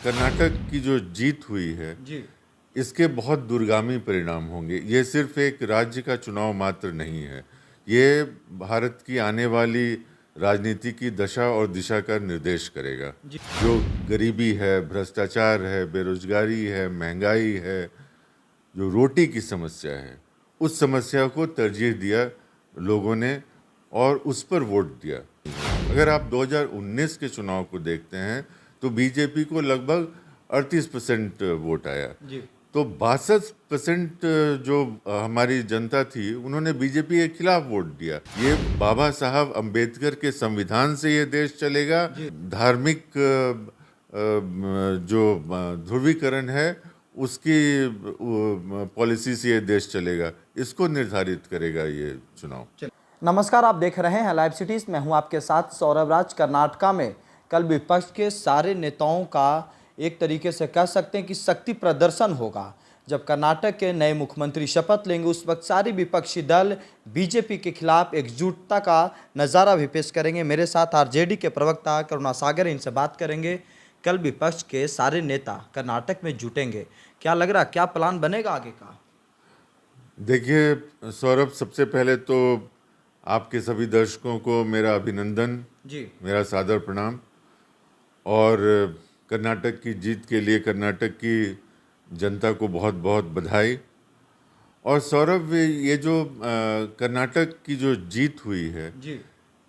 कर्नाटक की जो जीत हुई है जी। इसके बहुत दूरगामी परिणाम होंगे। ये सिर्फ एक राज्य का चुनाव मात्र नहीं है, ये भारत की आने वाली राजनीति की दशा और दिशा का निर्देश करेगा। जी। जो गरीबी है, भ्रष्टाचार है, बेरोजगारी है, महंगाई है, जो रोटी की समस्या है, उस समस्या को तरजीह दिया लोगों ने और उस पर वोट दिया। अगर आप 2019 के चुनाव को देखते हैं तो बीजेपी को लगभग 38% वोट आया। जी। तो 62% जो हमारी जनता थी उन्होंने बीजेपी के खिलाफ वोट दिया। ये बाबा साहब अंबेडकर के संविधान से ये देश चलेगा। धार्मिक जो ध्रुवीकरण है उसकी पॉलिसी से ये देश चलेगा। इसको निर्धारित करेगा ये चुनाव। नमस्कार, आप देख रहे हैं लाइव सिटीज। मैं हूं आपके साथ सौरभ राज। कर्नाटका में कल विपक्ष के सारे नेताओं का एक तरीके से कह सकते हैं कि शक्ति प्रदर्शन होगा। जब कर्नाटक के नए मुख्यमंत्री शपथ लेंगे उस वक्त सारी विपक्षी दल बीजेपी के खिलाफ एकजुटता का नज़ारा भी पेश करेंगे। मेरे साथ आरजेडी के प्रवक्ता करुणा सागर, इनसे बात करेंगे। कल विपक्ष के सारे नेता कर्नाटक में जुटेंगे, क्या लग रहा, क्या प्लान बनेगा आगे का? देखिए सौरभ, सबसे पहले तो आपके सभी दर्शकों को मेरा अभिनंदन जी। मेरा सादर प्रणाम। और कर्नाटक की जीत के लिए कर्नाटक की जनता को बहुत बहुत बधाई। और सौरभ, ये जो कर्नाटक की जो जीत हुई है जी।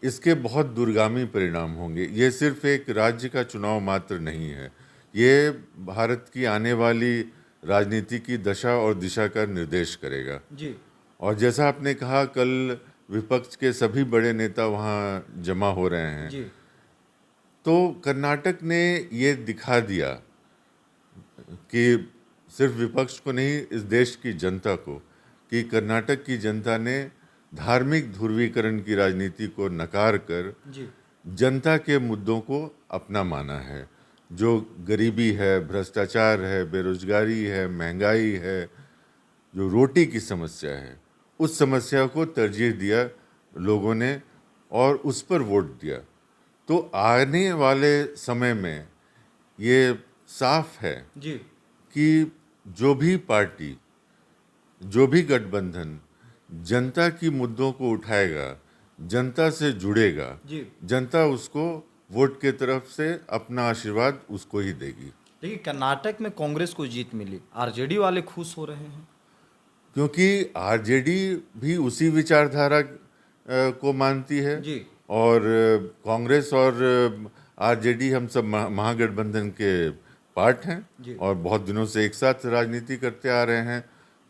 इसके बहुत दूरगामी परिणाम होंगे। ये सिर्फ एक राज्य का चुनाव मात्र नहीं है, ये भारत की आने वाली राजनीति की दशा और दिशा का निर्देश करेगा। जी। और जैसा आपने कहा, कल विपक्ष के सभी बड़े नेता वहाँ जमा हो रहे हैं। जी। तो कर्नाटक ने ये दिखा दिया कि सिर्फ विपक्ष को नहीं, इस देश की जनता को, कि कर्नाटक की जनता ने धार्मिक ध्रुवीकरण की राजनीति को नकार कर जी। जनता के मुद्दों को अपना माना है। जो गरीबी है, भ्रष्टाचार है, बेरोजगारी है, महंगाई है, जो रोटी की समस्या है, उस समस्या को तरजीह दिया लोगों ने और उस पर वोट दिया। तो आने वाले समय में ये साफ है जी। कि जो भी पार्टी, जो भी गठबंधन जनता की मुद्दों को उठाएगा, जनता से जुड़ेगा, जी। जनता उसको वोट के तरफ से अपना आशीर्वाद उसको ही देगी। देखिए, कर्नाटक में कांग्रेस को जीत मिली, आरजेडी वाले खुश हो रहे हैं। क्योंकि आरजेडी भी उसी विचारधारा को मानती है। जी। और कांग्रेस और आरजेडी हम सब महागठबंधन के पार्ट हैं जी। और बहुत दिनों से एक साथ राजनीति करते आ रहे हैं।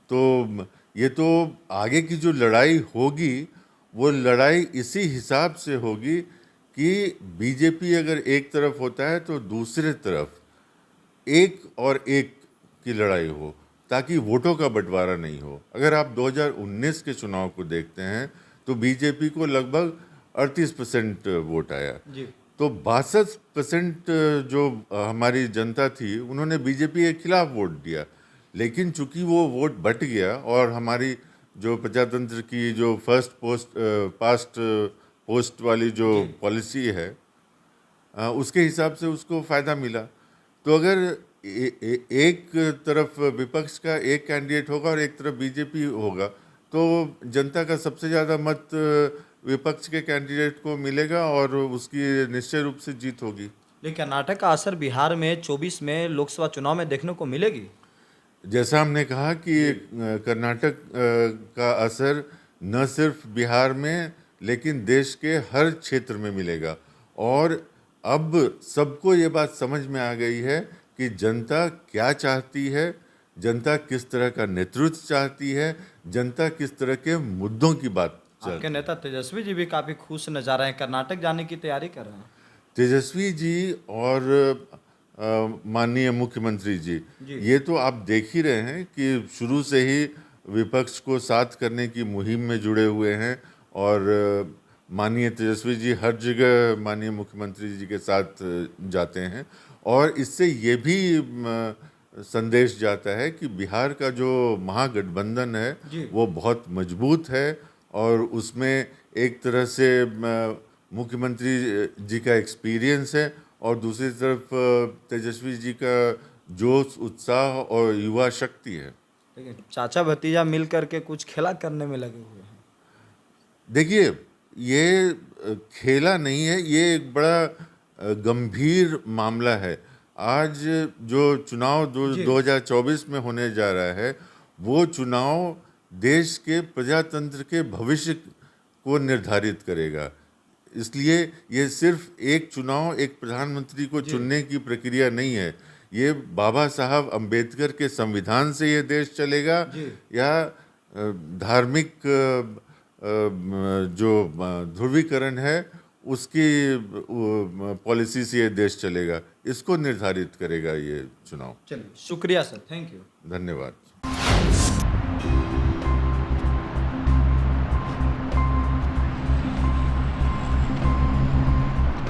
तो ये तो आगे की जो लड़ाई होगी वो लड़ाई इसी हिसाब से होगी कि बीजेपी अगर एक तरफ होता है तो दूसरे तरफ एक और एक की लड़ाई हो, ताकि वोटों का बंटवारा नहीं हो। अगर आप 2019 के चुनाव को देखते हैं तो बीजेपी को लगभग 38% वोट आया। जी। तो 62% जो हमारी जनता थी उन्होंने बीजेपी के खिलाफ वोट दिया। लेकिन चूंकि वो वोट बट गया और हमारी जो प्रजातंत्र की जो फर्स्ट पास्ट पोस्ट वाली जो पॉलिसी है उसके हिसाब से उसको फ़ायदा मिला। तो अगर एक तरफ विपक्ष का एक कैंडिडेट होगा और एक तरफ बीजेपी होगा तो जनता का सबसे ज़्यादा मत विपक्ष के कैंडिडेट को मिलेगा और उसकी निश्चय रूप से जीत होगी। लेकिन कर्नाटक का असर बिहार में 24 में लोकसभा चुनाव में देखने को मिलेगी। जैसा हमने कहा कि कर्नाटक का असर न सिर्फ बिहार में लेकिन देश के हर क्षेत्र में मिलेगा। और अब सबको ये बात समझ में आ गई है कि जनता क्या चाहती है, जनता किस तरह का नेतृत्व चाहती है, जनता किस तरह के मुद्दों की बात चाहती आपके है। नेता तेजस्वी जी भी काफी खुश नजर आ रहे हैं, कर्नाटक जाने की तैयारी कर रहे हैं। तेजस्वी जी और माननीय मुख्यमंत्री जी, ये तो आप देख ही रहे हैं कि शुरू से ही विपक्ष को साथ करने की मुहिम में जुड़े हुए हैं। और माननीय तेजस्वी जी हर जगह माननीय मुख्यमंत्री जी के साथ जाते हैं। और इससे ये भी संदेश जाता है कि बिहार का जो महागठबंधन है वो बहुत मजबूत है और उसमें एक तरह से मुख्यमंत्री जी का एक्सपीरियंस है और दूसरी तरफ तेजस्वी जी का जोश, उत्साह और युवा शक्ति है। लेकिन चाचा भतीजा मिल करके कुछ खेला करने में लगे हुए हैं। देखिए, ये खेला नहीं है, ये एक बड़ा गंभीर मामला है। आज जो चुनाव 2024 में होने जा रहा है, वो चुनाव देश के प्रजातंत्र के भविष्य को निर्धारित करेगा। इसलिए ये सिर्फ एक चुनाव, एक प्रधानमंत्री को चुनने की प्रक्रिया नहीं है। ये बाबा साहब अंबेडकर के संविधान से ये देश चलेगा या धार्मिक जो ध्रुवीकरण है उसकी पॉलिसी से ये देश चलेगा। इसको निर्धारित करेगा ये चुनाव। चलिए, शुक्रिया सर, थैंक यू। धन्यवाद।